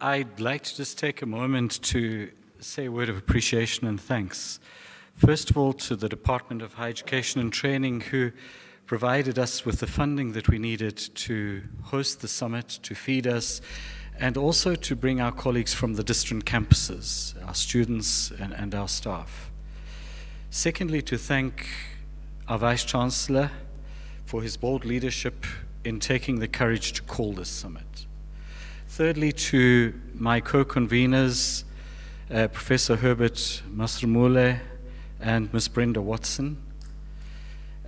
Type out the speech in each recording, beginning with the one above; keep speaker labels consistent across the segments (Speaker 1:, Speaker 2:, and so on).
Speaker 1: I'd like to just take a moment to say a word of appreciation and thanks. First of all, to the Department of Higher Education and Training, who provided us with the funding that we needed to host the summit, to feed us, and also to bring our colleagues from the distant campuses, our students and our staff. Secondly, to thank our Vice-Chancellor for his bold leadership in taking the courage to call this summit. Thirdly, to my co-conveners, Professor Herbert Masrumule and Ms. Brenda Watson,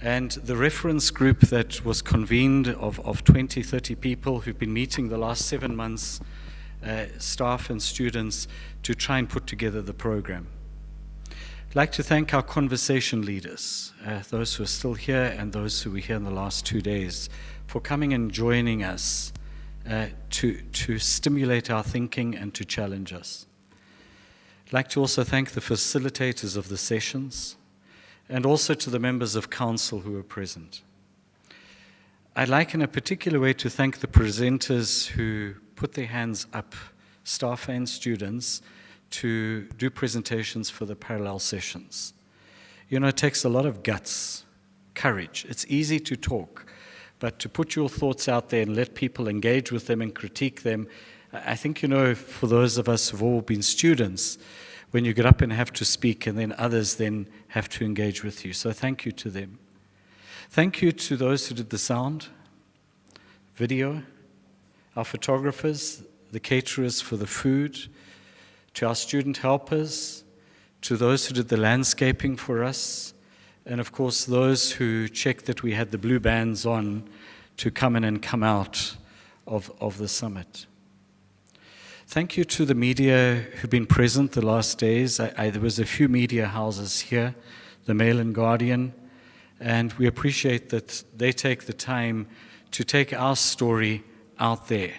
Speaker 1: and the reference group that was convened of 20, 30 people who've been meeting the last 7 months, staff and students, to try and put together the program. I'd like to thank our conversation leaders, those who are still here and those who were here in the last 2 days, for coming and joining us to stimulate our thinking and to challenge us. I'd like to also thank the facilitators of the sessions and also to the members of council who were present. I'd like in a particular way to thank the presenters who put their hands up, staff and students, to do presentations for the parallel sessions. You know, it takes a lot of guts, courage. It's easy to talk, but to put your thoughts out there and let people engage with them and critique them, I think, you know, for those of us who've all been students, when you get up and have to speak and then others then have to engage with you. So thank you to them. Thank you to those who did the sound, video, our photographers, the caterers for the food, to our student helpers, to those who did the landscaping for us, and of course those who checked that we had the blue bands on to come in and come out of the summit. Thank you to the media who've been present the last days. There was a few media houses here, the Mail and Guardian, and we appreciate that they take the time to take our story out there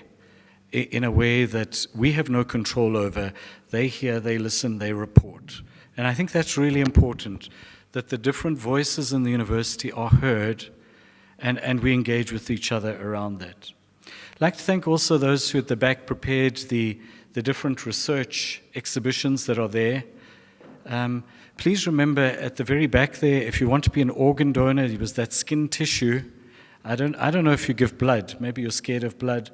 Speaker 1: in a way that we have no control over. They hear, they listen, they report. And I think that's really important, that the different voices in the university are heard and we engage with each other around that. I'd like to thank also those who at the back prepared the different research exhibitions that are there. Please remember at the very back there, if you want to be an organ donor, it was that skin tissue. I don't know if you give blood, maybe you're scared of blood,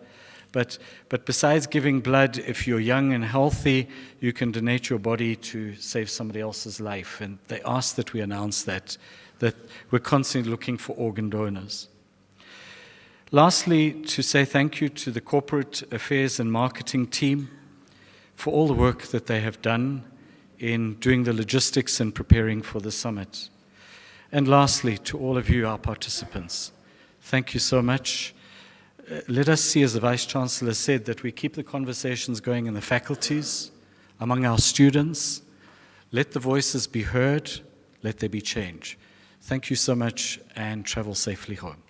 Speaker 1: but besides giving blood, if you're young and healthy, you can donate your body to save somebody else's life. And they ask that we announce that we're constantly looking for organ donors. Lastly, to say thank you to the corporate affairs and marketing team for all the work that they have done in doing the logistics and preparing for the summit. And lastly, to all of you, our participants, thank you so much. Let us see, as the Vice-Chancellor said, that we keep the conversations going in the faculties, among our students. Let the voices be heard. Let there be change. Thank you so much, and travel safely home.